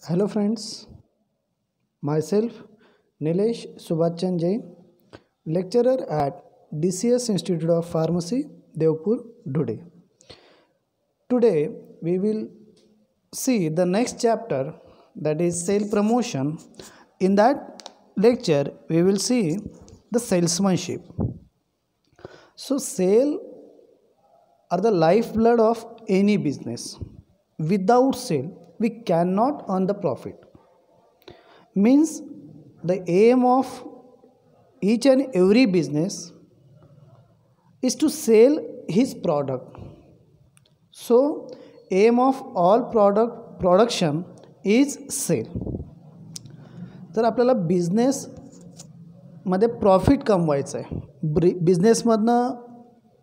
Hello friends, myself Nilesh Subhachan Jain, lecturer at DCS Institute of Pharmacy, Devpur, Dhude. Today we will see the next chapter, that is sale promotion. In that lecture we will see the salesmanship. So sale are the lifeblood of any business. Without sale we cannot earn the profit. Means the aim of each and every business is to sell his product. So aim of all production is sale. तर आपल्याला बिझनेसमध्ये profit कमवायचं आहे, बिझनेसमधनं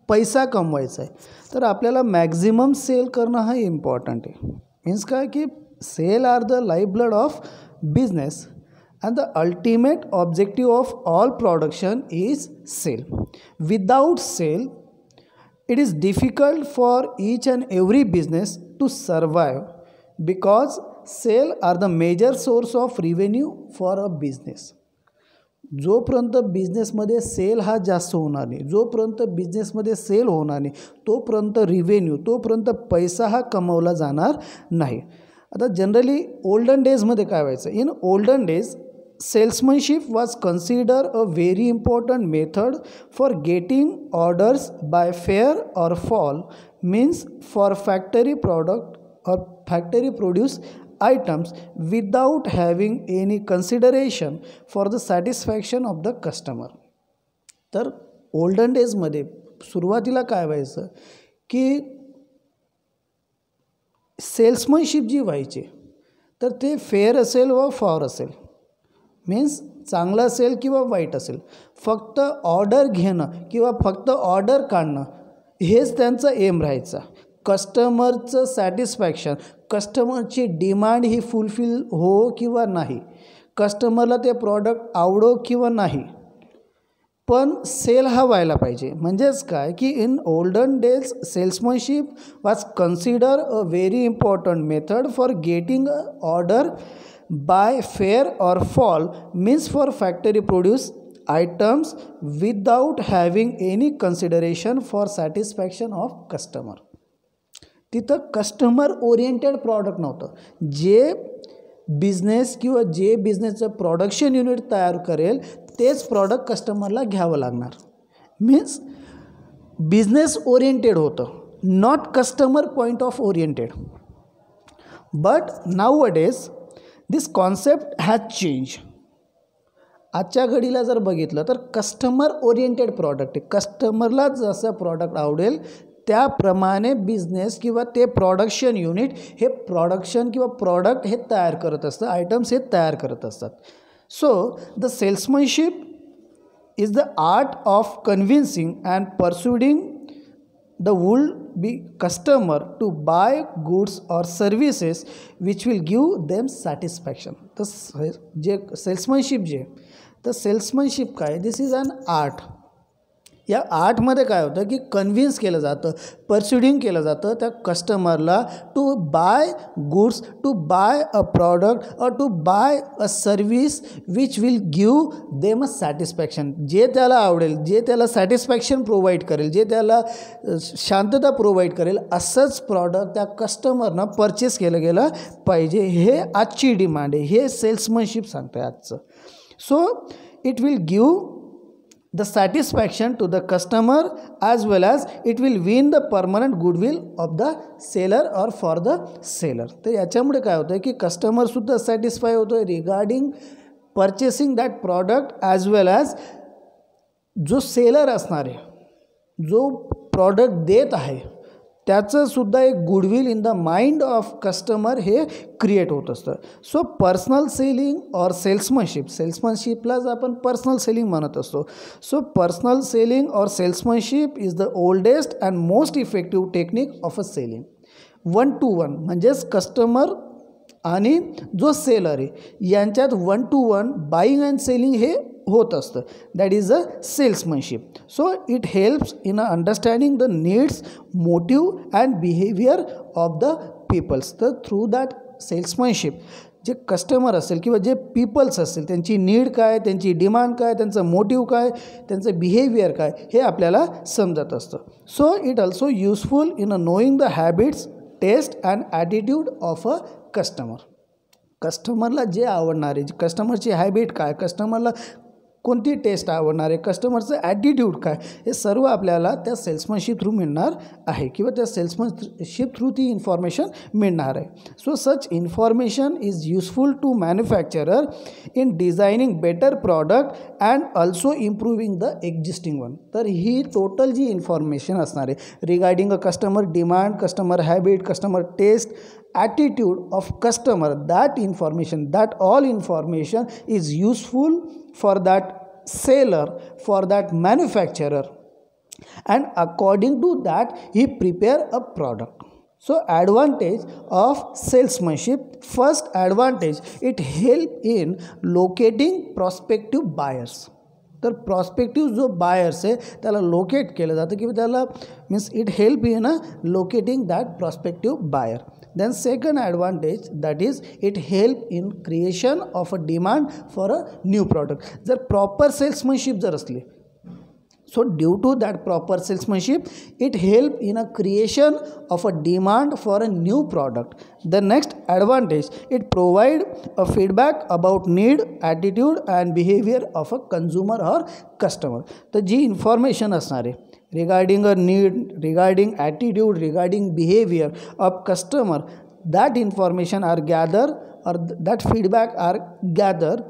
पैसा कमवायचा आहे, तर आपल्याला maximum sale करणं हा इम्पॉर्टंट आहे. मीन्स काय की sale are the life blood of business and the ultimate objective of all production is sale. Without sale it is difficult for each and every business to survive because sale are the major source of revenue for a business. जोपर्यंत बिझनेसमध्ये sale हा जास्त होणार नाही, जोपर्यंत बिझनेसमध्ये sale होणार नाही, तोपर्यंत रिव्हेन्यू, तोपर्यंत पैसा हा कमवला जाणार नाही. आता जनरली ओल्डन डेजमध्ये काय व्हायचं, in olden days salesmanship was consider a very important method for getting orders by fair or fall. Means for factory product और factory produce items without having any consideration for the satisfaction of the customer. तर olden डेजमध्ये सुरुवातीला काय व्हायचं की salesmanship जी व्हायची तर ते fair असेल व फॉर असेल, मीन्स चांगलं असेल किंवा वाईट असेल, फक्त ऑर्डर घेणं किंवा फक्त ऑर्डर काढणं हेच त्यांचं एम राहायचं. कस्टमरचं सॅटिस्फॅक्शन, कस्टमरची डिमांड ही फुलफिल हो किंवा नाही, कस्टमरला ते प्रॉडक्ट आवडो किंवा नाही, पण सेल हा व्हायला पाहिजे. म्हणजेच काय की in olden days salesmanship was consider a very important method for getting order by fair or fall. Means for factory produce items without having any consideration for satisfaction of customer. तिथं customer oriented product नव्हतं. जे business किंवा जे बिझनेसचं production unit तयार करेल तेच product कस्टमरला घ्यावं लागणार. मीन्स बिझनेस ओरिएंटेड होतं, not customer point of oriented. But now अडेज दिस कॉन्सेप्ट हॅज चेंज. आजच्या घडीला जर बघितलं तर कस्टमर ओरिएंटेड प्रॉडक्ट आहे. कस्टमरला जसं प्रॉडक्ट आवडेल त्याप्रमाणे बिझनेस किंवा ते प्रोडक्शन युनिट हे प्रोडक्शन किंवा प्रॉडक्ट हे तयार करत असतं, आयटम्स हे तयार करत असतात. So the salesmanship is the art of convincing and persuading the would be customer to buy goods or services which will give them satisfaction. तर जे सेल्समनशिप जे तर सेल्समनशिप काय, दिस इज अन आर्ट. या आर्टमध्ये काय होतं की कन्व्हिन्स केलं जातं, परस्युडिंग केलं जातं त्या कस्टमरला to buy goods, to buy a product or to buy a service which will give them a satisfaction. जे त्याला आवडेल, जे त्याला सॅटिस्फॅक्शन प्रोव्हाइड करेल, जे त्याला शांतता प्रोव्हाइड करेल असंच प्रॉडक्ट त्या कस्टमरनं परचेस केलं गेलं पाहिजे. हे आजची डिमांड आहे, हे सेल्समनशिप सांगतं आहे आजचं. So it will give the satisfaction to the customer as well as it will win the permanent goodwill of the seller or for the seller. तर याच्यामुळे काय होतं की कस्टमरसुद्धा सॅटिस्फाय होतो आहे regarding purchasing that product as well as जो seller असणार आहे, जो प्रॉडक्ट देत आहे त्याचंसुद्धा एक goodwill in the mind of customer हे क्रिएट होत असतं. So personal selling or salesmanship, सेल्समनशिपलाच आपण पर्सनल सेलिंग म्हणत असतो. So personal selling or salesmanship is the oldest and most effective technique of a selling. 1 to 1 म्हणजेच कस्टमर आणि जो सेलर आहे यांच्यात 1 to 1 बाईंग अँड सेलिंग हे होत असतं. That is a salesmanship. So it helps in understanding the needs, motive and behaviour of the peoples. तर through that salesmanship जे कस्टमर असेल किंवा जे पीपल्स असतील त्यांची नीड काय, त्यांची डिमांड काय, त्यांचं मोटिव्ह काय, त्यांचं बिहेवियर काय हे आपल्याला समजत असतं. So it also useful in knowing the habits, taste and attitude of a customer. कस्टमरला जे आवडणार आहे, कस्टमरची हॅबिट काय, कस्टमरला कोणती टेस्ट आवडणार आहे, कस्टमरचं ॲटिट्यूड काय, हे सर्व आपल्याला त्या सेल्समनशिप थ्रू मिळणार आहे किंवा त्या सेल्समनशिप थ्रू ती इन्फॉर्मेशन मिळणार आहे. So such information is useful to manufacturer in designing better product and also improving the existing one. तर ही टोटल जी इन्फॉर्मेशन असणार आहे regarding a customer demand, customer habit, customer taste, attitude of customer, that information, that all information is useful for that seller, for that manufacturer, and according to that he prepare a product. So advantage of salesmanship, first advantage, it help in locating prospective buyers. तर prospective जो buyers आहे त्याला locate केलं जातं किंवा त्याला means it help in a locating that prospective buyer. Then second advantage, that is it help in creation of a demand for a new product. जर proper salesmanship जर असली, so due to that proper salesmanship it help in a creation of a demand for a new product. The next advantage, it provide a feedback about need, attitude and behavior of a consumer or customer. तर जी information असणार आहे regarding a need, regarding attitude, regarding behavior of customer, that information are gathered or that feedback are gathered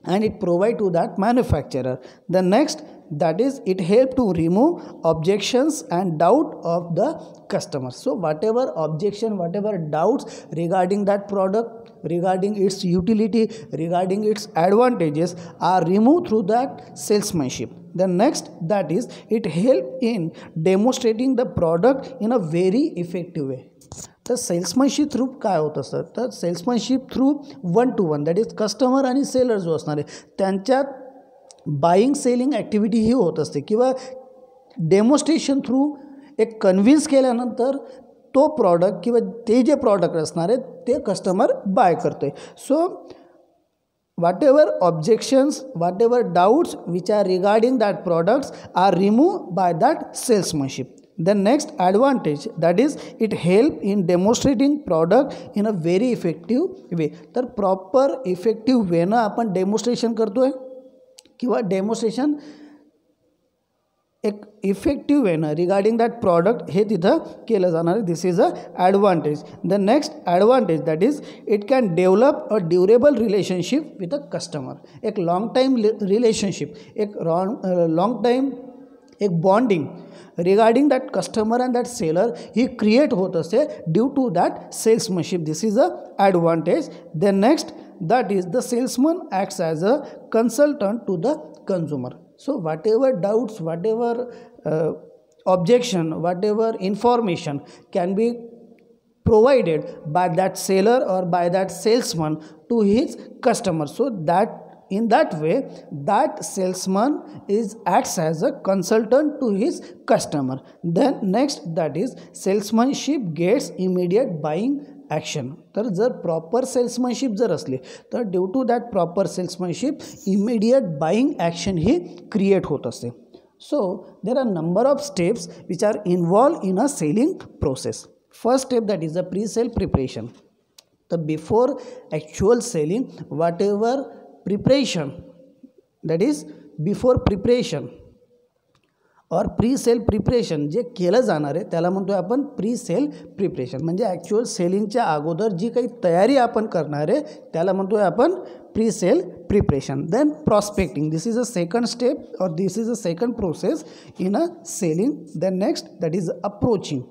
and it provide to that manufacturer. The next, that is it help to remove objections and doubt of the customer. So whatever objection, whatever doubts regarding that product, regarding its utility, regarding its advantages are removed through that salesmanship. The next, that is it help in demonstrating the product in a very effective way. तर salesmanship through काय होत असतं, तर salesmanship through 1 to 1, that is customer आणि seller जो असणार आहे त्यांच्यात बाईंग सेलिंग ॲक्टिव्हिटी ही होत असते किंवा डेमॉन्स्ट्रेशन थ्रू एक कन्व्हिन्स केल्यानंतर तो प्रॉडक्ट किंवा ते जे प्रॉडक्ट असणार आहे ते कस्टमर बाय करतो आहे. So whatever objections, whatever doubts which are regarding that products are removed by that salesmanship. The next advantage, that is it help in demonstrating product in a very effective way. तर proper effective वेनं आपण demonstration करतो आहे किंवा demonstration एक effective वेनं regarding that product हे तिथं केलं जाणार आहे. This is a advantage. The next advantage, that is it can develop a durable relationship with a customer. एक लाँग टाईम रिलेशनशिप, एक लाँग टाईम एक bonding regarding that customer and that seller ही create होत असते due to that salesmanship. This is a advantage. The next, that is the salesman acts as a consultant to the consumer. So whatever doubts, whatever objection, whatever information can be provided by that seller or by that salesman to his customer, so that in that way that salesman acts as a consultant to his customer. Then next, that is salesmanship gets immediate buying action. तर जर proper salesmanship जर असली तर due to that proper salesmanship immediate buying action ही create होत असते. So there are number of steps which are involve in a selling process. First step, that is a pre sale preparation. तर before actual selling whatever preparation, that is before preparation or pre sale preparation जे केलं जाणार आहे त्याला म्हणतो आहे आपण pre sale preparation. म्हणजे ॲक्च्युअल सेलिंगच्या अगोदर जी काही तयारी आपण करणार आहे त्याला म्हणतो आहे आपण pre sale preparation. Then prospecting, this is a second step or this is a second process in a selling. Then next, that is approaching.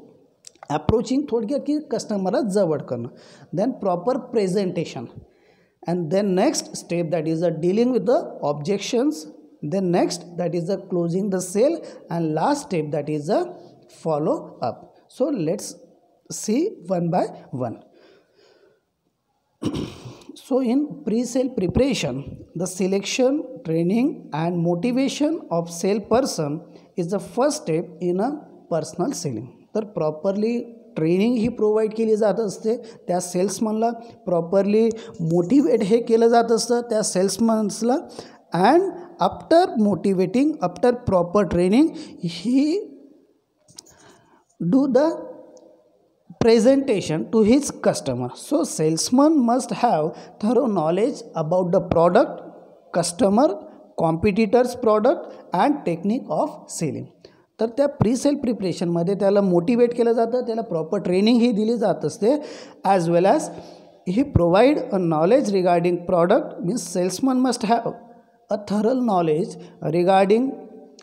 Approaching थोडक्यात की कस्टमरला जवळ करणं. Then proper presentation. And then next step, that is a dealing with the objections. Then next, that is the closing the sale, and last step, that is a follow up. So let's see one by one. So in pre-sale preparation, the selection, training and motivation of sale person is the first step in a personal selling. तर properly training ही provide केली जात असते, त्या सेल्समनला properly motivate हे केलं जात असतं त्या सेल्समन्सला. And after motivating, after proper training, he do the presentation to his customer. So salesman must have thorough knowledge about the product, customer, competitors product and technique of selling. तर त्या pre sale प्रिपरेशनमध्ये त्याला motivate केलं जातं, त्याला proper training ही दिली जात असते. As well as he provide a knowledge regarding product. Means salesman must have a thorough knowledge regarding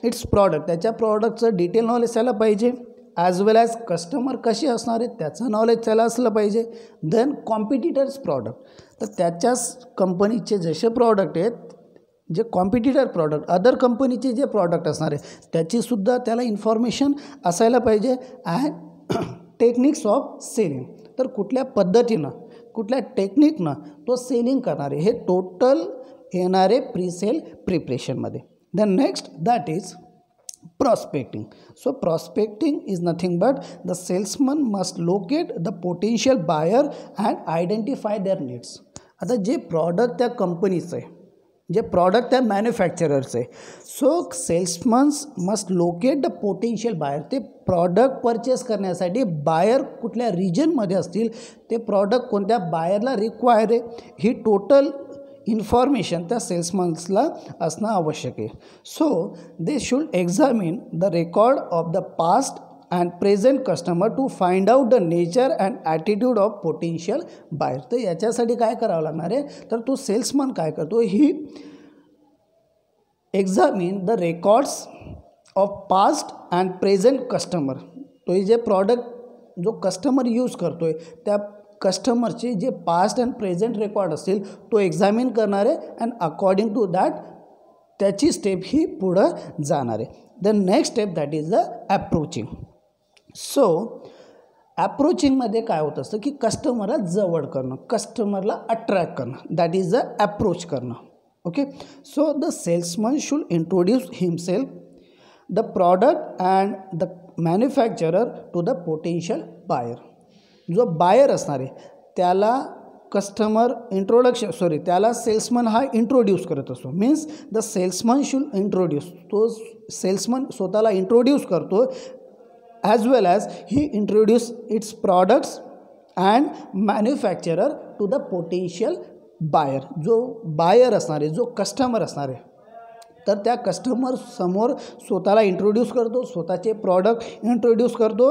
its product. त्याच्या प्रॉडक्टचं डिटेल नॉलेज त्याला पाहिजे. ॲज वेल ॲज कस्टमर कशी असणार आहे त्याचं नॉलेज त्याला असलं पाहिजे. देन कॉम्पिटिटर्स प्रॉडक्ट, तर त्याच्याच कंपनीचे जसे प्रॉडक्ट आहेत, जे कॉम्पिटिटर प्रॉडक्ट, अदर कंपनीचे जे प्रॉडक्ट असणार आहे त्याचीसुद्धा त्याला इन्फॉर्मेशन असायला पाहिजे. अँड टेक्निक्स ऑफ सेलिंग, तर कुठल्या पद्धतीनं, कुठल्या टेक्निकनं तो सेलिंग करणार आहे हे टोटल येणारे प्री सेल प्रिपरेशनमध्ये. The next that is prospecting. So prospecting is nothing but the salesman must locate the potential buyer and identify their needs. आता जे प्रॉडक्ट त्या कंपनीचं आहे, जे प्रॉडक्ट त्या मॅन्युफॅक्चररचं आहे, so salesmen must locate the potential buyer. ते प्रॉडक्ट परचेस करण्यासाठी बायर कुठल्या रिजनमध्ये असतील, ते प्रॉडक्ट कोणत्या बायरला रिक्वायर आहे, ही टोटल इन्फॉर्मेशन त्या सेल्समन्सला असणं आवश्यक आहे. So they should examine the record of the past and present customer to find out the nature and attitude of potential buyer. तर याच्यासाठी काय करावं लागणार आहे, तर तो सेल्समन काय करतो, he examine the records of past and present customer. तो जे प्रॉडक्ट जो कस्टमर यूज करतो आहे त्या कस्टमरचे जे पास्ट अँड प्रेझेंट रेकॉर्ड असतील तो एक्झामिन करणार आहे. अँड अकॉर्डिंग टू दॅट त्याची स्टेप ही पुढं जाणार आहे. The next step that is the approaching. So ॲप्रोचिंगमध्ये काय होत असतं की कस्टमरला जवळ करणं, कस्टमरला अट्रॅक्ट करणं, दॅट इज द ॲप्रोच करणं. Okay, so the salesman should introduce himself, the product and the manufacturer to the potential buyer. जो बायर असणार आहे त्याला कस्टमर त्याला सेल्समन हा इंट्रोड्यूस करत असतो. Means the salesman should introduce, तो सेल्समन स्वतःला इंट्रोड्यूस करतो. As well as he introduce its products and manufacturer to the potential buyer. जो बायर असणार आहे, जो कस्टमर असणार आहे, तर त्या कस्टमर समोर स्वतःला इंट्रोड्यूस करतो, स्वतःचे प्रॉडक्ट इंट्रोड्यूस करतो.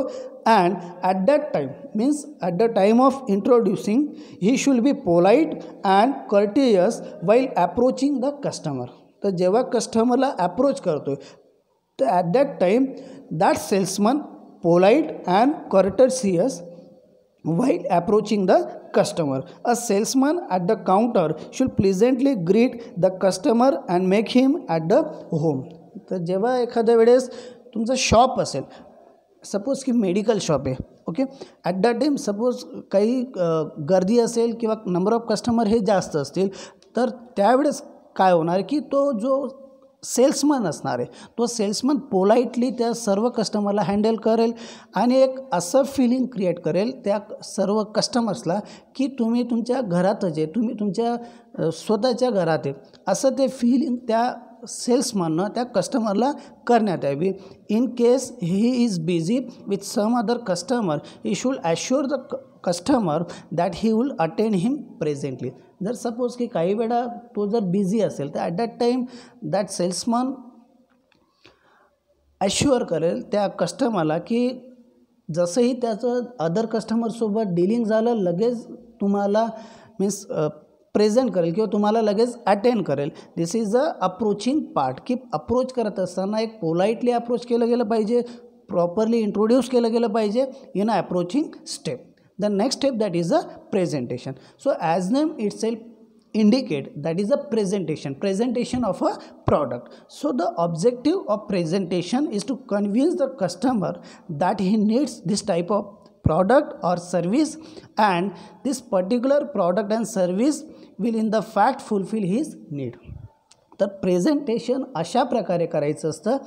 And at that time, means at the time of introducing he should be polite and courteous while approaching the customer. तर जेव्हा कस्टमरला ॲप्रोच करतो आहे तर at that time that salesman polite and courteous while approaching the customer. A salesman at the counter should pleasantly greet the customer and make him at the home. तर जेव्हा एखाद्या वेळेस तुमचं शॉप असेल, सपोज की मेडिकल शॉप आहे, okay, at that time suppose काही गर्दी असेल किंवा नंबर ऑफ कस्टमर हे जास्त असतील, तर त्यावेळेस काय होणार की तो जो सेल्समन असणार आहे तो सेल्समन पोलाइटली त्या सर्व कस्टमरला हँडल करेल आणि एक असं फिलिंग क्रिएट करेल त्या सर्व कस्टमर्सला की तुम्ही तुमच्या घरातच आहे, तुम्ही तुमच्या स्वतःच्या घरात आहे, असं ते फिलिंग त्या सेल्समननं त्या कस्टमरला करण्यात यावी. In case he is busy with some other customer, he should assure the customer that he will attend him presently. जर सपोज की काही वेळा तो जर बिझी असेल तर at that time that salesman assure करेल त्या कस्टमरला की जसंही त्याचं अदर कस्टमरसोबत डीलिंग झालं लगेच तुम्हाला मीन्स प्रेझेंट करेल किंवा तुम्हाला लगेच अटेंड करेल. दिस इज अ अप्रोचिंग पार्ट, की अप्रोच करत असताना एक पोलाइटली अप्रोच केलं गेलं पाहिजे, प्रॉपरली इंट्रोड्यूस केलं गेलं पाहिजे in a approaching step. The next step that is a presentation. So as name itself indicate that is a presentation of a product. So the objective of presentation is to convince the customer that he needs this type of product or service and this particular product and service will in the fact fulfill his need. तर presentation अशा प्रकारे करायचं असतं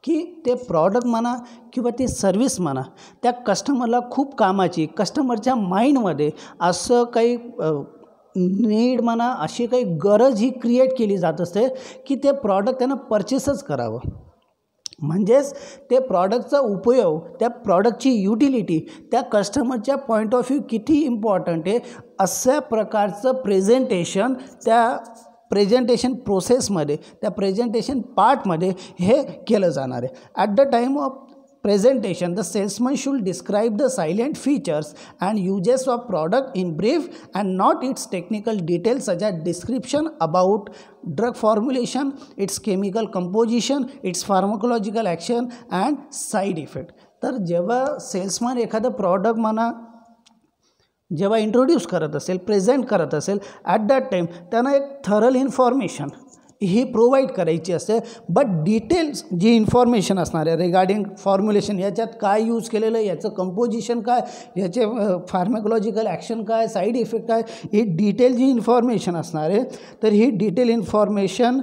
की ते product म्हणा किंवा ती सर्विस म्हणा त्या कस्टमरला खूप कामाची, कस्टमरच्या माइंडमध्ये असं काही नीड म्हणा, अशी काही गरज ही क्रिएट केली जात असते की ते प्रॉडक्ट त्यांना परचेसच करावं. म्हणजेच ते प्रॉडक्टचा उपयोग, त्या प्रॉडक्टची युटिलिटी त्या कस्टमरच्या पॉईंट ऑफ व्ह्यू किती इम्पॉर्टंट आहे, अशा प्रकारचं प्रेझेंटेशन त्या प्रेझेंटेशन प्रोसेसमध्ये, त्या प्रेझेंटेशन पार्टमध्ये हे केलं जाणार आहे. At the time of presentation, the salesman should describe the silent features and uses of product in brief and not its technical details such as description about drug formulation, its chemical composition, its pharmacological action and side effect. तर जेव्हा salesman एखादं product म्हणा जेव्हा introduce करत असेल, present करत असेल, at that time त्यांना एक थरल इन्फॉर्मेशन ही प्रोव्हाइड करायची असते. बट डिटेल्स जी इन्फॉर्मेशन असणार आहे रिगार्डिंग फॉर्म्युलेशन, याच्यात काय यूज केलेलं आहे, याचं कंपोजिशन काय, याचे फार्मॅकोलॉजिकल ॲक्शन काय, साईड इफेक्ट काय, ही डिटेल जी इन्फॉर्मेशन असणार आहे, तर ही डिटेल इन्फॉर्मेशन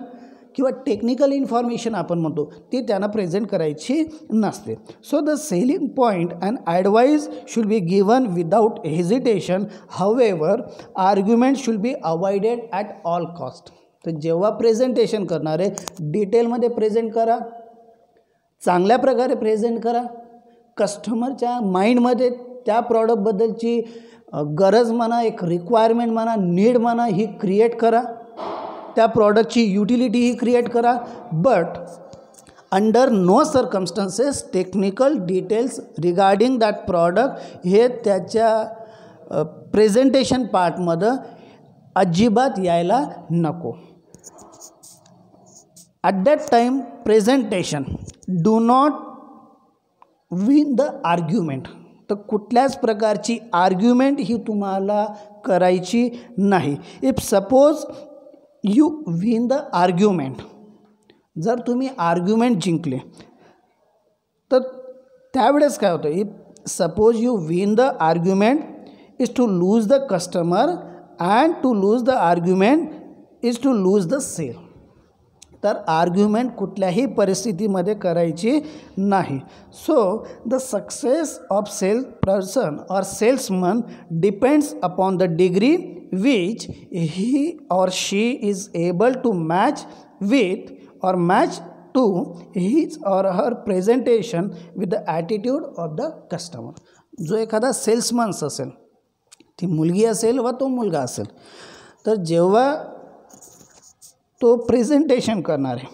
किंवा टेक्निकल इन्फॉर्मेशन आपण म्हणतो ती त्यांना प्रेझेंट करायची नसते. So the selling point and advise should be given without hesitation. However argument should be avoided at all cost. तर जेव्हा प्रेझेंटेशन करणार आहे डिटेलमध्ये प्रेझेंट करा, चांगल्या प्रकारे प्रेझेंट करा, कस्टमरच्या माइंडमध्ये त्या प्रॉडक्टबद्दलची गरज म्हणा, एक रिक्वायरमेंट म्हणा, नीड म्हणा ही क्रिएट करा, त्या प्रॉडक्टची युटिलिटी ही क्रिएट करा. But under no circumstances technical details regarding that product हे त्याच्या प्रेझेंटेशन पार्टमध्ये अजिबात यायला नको. At that time presentation do not win the argument. तर कुठल्याच प्रकारची आर्ग्युमेंट ही तुम्हाला करायची नाही. If suppose you win the argument, जर तुम्ही आर्ग्युमेंट जिंकले तर त्यावेळेस काय होतं, if suppose you win the argument is to lose the customer and to lose the argument is to lose the sale. तर आर्ग्युमेंट कुठल्याही परिस्थितीमध्ये करायची नाही. So the success of sale person or salesman depends upon the degree which he or she is able to match with or match to his or her presentation with the attitude of the customer. जो एखादा सेल्समन्स असेल, ती मुलगी असेल व तो मुलगा असेल, तर जेव्हा तो प्रेझेंटेशन करणार आहे,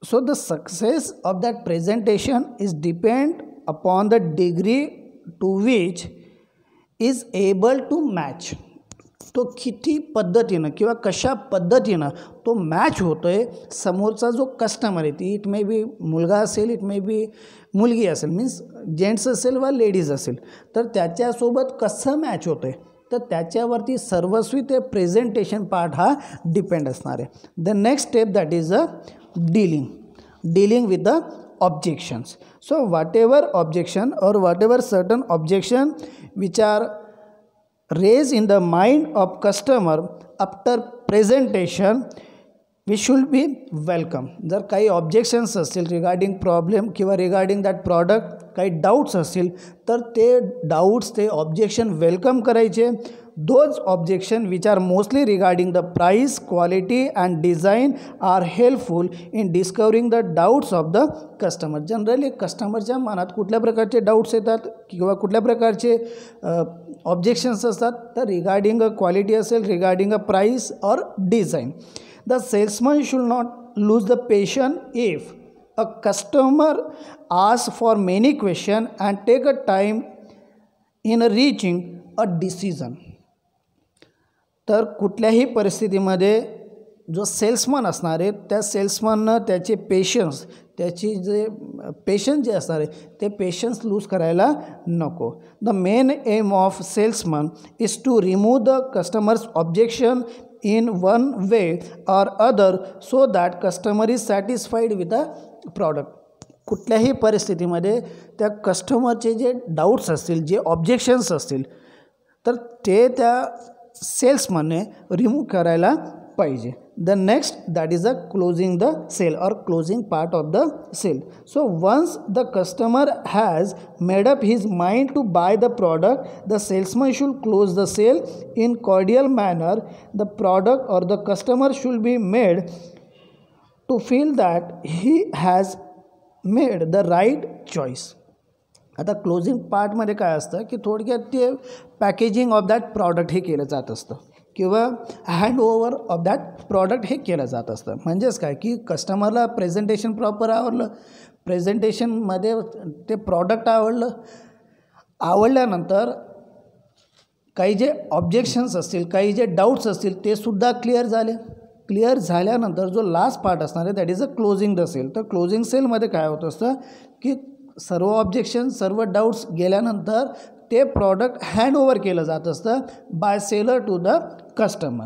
so the success of that presentation is depend upon the degree to which is able to match. तो किती पद्धतीनं किंवा कशा पद्धतीनं तो मॅच होतो आहे समोरचा जो कस्टमर आहे, ती इट मे बी मुलगा असेल, इट मे बी मुलगी असेल, मीन्स जेंट्स असेल वा लेडीज असेल, तर त्याच्यासोबत कसं मॅच होतं आहे तर त्याच्यावरती सर्वस्वी ते प्रेझेंटेशन पार्ट हा डिपेंड असणार आहे. The next step that is a dealing with the objections. So whatever objection or whatever certain objection which are raised in the mind of customer after presentation which should be welcome. जर काही objections असतील regarding problem किंवा regarding that product, काही doubts असतील तर ते doubts, ते objection welcome करायचे. Those objection which are mostly regarding the price, quality and design are helpful in discovering the doubts of the customer. Generally कस्टमरच्या मनात कुठल्या प्रकारचे डाऊट्स येतात किंवा कुठल्या प्रकारचे ऑब्जेक्शन्स असतात, तर रिगार्डिंग अ क्वालिटी असेल, रिगार्डिंग अ प्राइस और design. The salesman should not lose the patience if a customer ask for many question and take a time in reaching a decision. तर कुठल्याही परिस्थितीमध्ये जो सेल्समन असणार आहे त्या सेल्समननं त्याचे पेशन्स, त्याची पेशन्स जे असणार आहे ते पेशन्स लूज करायला नको. The main aim of salesman is to remove the customer's objection in one way or other so that customer is satisfied with the product. कुठल्याही परिस्थितीमध्ये त्या कस्टमरचे जे डाऊट्स असतील, जे ऑब्जेक्शन्स असतील, तर ते त्या सेल्समनने रिमूव्ह करायला पाहिजे. The next, that is the closing the sale or closing part of the sale. So once the customer has made up his mind to buy the product, the salesman should close the sale in cordial manner. The product or the customer should be made to feel that he has made the right choice. आता closing पार्टमध्ये काय असतं की थोडक्यात ते packaging of that product हे केलं जात असतं किंवा hand over of that product हे केलं जात असतं. म्हणजेच काय की कस्टमरला प्रेझेंटेशन प्रॉपर आवडलं, प्रेझेंटेशनमध्ये ते प्रॉडक्ट आवडल्यानंतर काही जे ऑब्जेक्शन्स असतील, काही जे डाऊट्स असतील ते सुद्धा क्लिअर झाल्यानंतर जो लास्ट पार्ट असणार आहे that is a closing the sale. तर क्लोजिंग सेलमध्ये काय होत असतं की सर्व ऑब्जेक्शन, सर्व डाऊट्स गेल्यानंतर ते प्रॉडक्ट हँड ओव्हर केलं जात असतं by seller to the customer.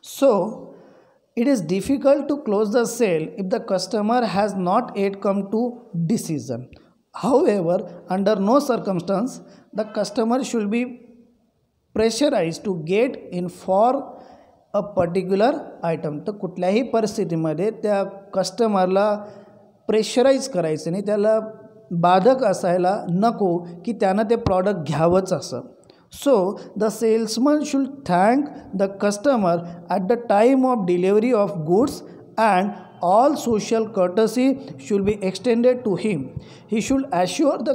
So it is difficult to close the sale if the customer has not yet come to decision. However, under no circumstances the customer should be pressurize to get in for a particular item. तर कुठल्याही परिस्थितीमध्ये त्या कस्टमरला pressurise करायचं नाही, त्याला बाधक असायला नको की त्यानं ते प्रॉडक्ट घ्यावंच असं. So the salesman should thank the customer at the time of delivery of goods and all social courtesy should be extended to him. He should assure the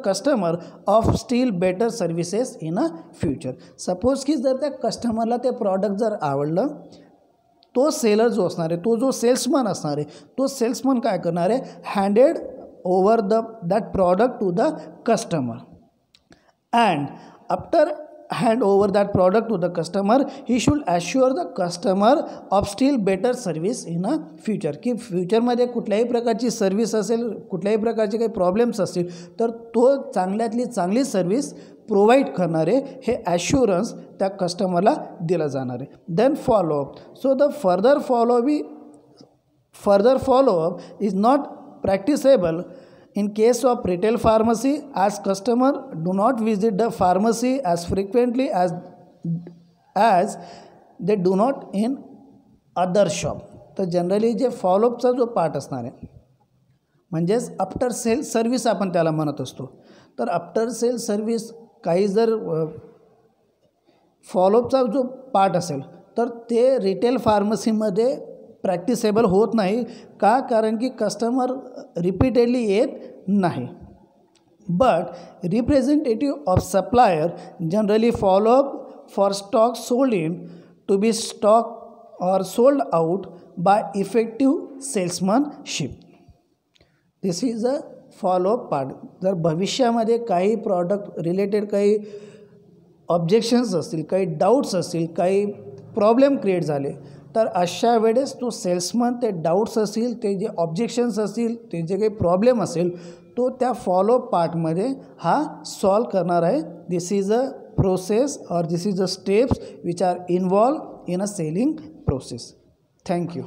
customer of still better services in a future. Suppose की जर त्या कस्टमरला ते product जर आवडलं, तो seller जो असणार आहे, तो जो सेल्समन असणार आहे, तो सेल्समन काय करणार आहे, handed over that product to the customer. And after hand over that product to the customer, he should assure the customer of still better service in a future. की फ्युचरमध्ये कुठल्याही प्रकारची सर्विस असेल, कुठल्याही प्रकारचे काही प्रॉब्लेम्स असतील तर तो चांगल्यातली चांगली सर्विस प्रोव्हाइड करणारे हे ॲश्युरन्स त्या कस्टमरला दिलं जाणार आहे. Then follow up. So the further follow-up is not practicable in case of retail pharmacy, as customer do not visit the pharmacy as frequently as they do not in other shop. तर generally जे फॉलोअपचा जो part असणार आहे म्हणजेच after sale service आपण त्याला म्हणत असतो. तर आफ्टर सेल सर्विस काही जर फॉलोअपचा जो पार्ट असेल तर ते रिटेल फार्मसीमध्ये प्रॅक्टिसेबल होत नाही. का? कारण की कस्टमर रिपीटेडली येत नाही. But representative of supplier generally follow up for stock sold in to be stock or sold out by effective salesmanship. This is a follow up part. जर भविष्यामध्ये काही प्रॉडक्ट रिलेटेड काही ऑब्जेक्शन्स असतील, काही डाऊट्स असतील, काही प्रॉब्लेम क्रिएट झाले तर अशा वेळेस तो सेल्समन ते डाऊट्स असतील, ते जे ऑब्जेक्शन्स असतील, ते जे काही प्रॉब्लेम असेल तो त्या फॉलोअप पार्टमध्ये हा सॉल्व करणार आहे. This is a process or this is a steps which are involve in a selling process. Thank you.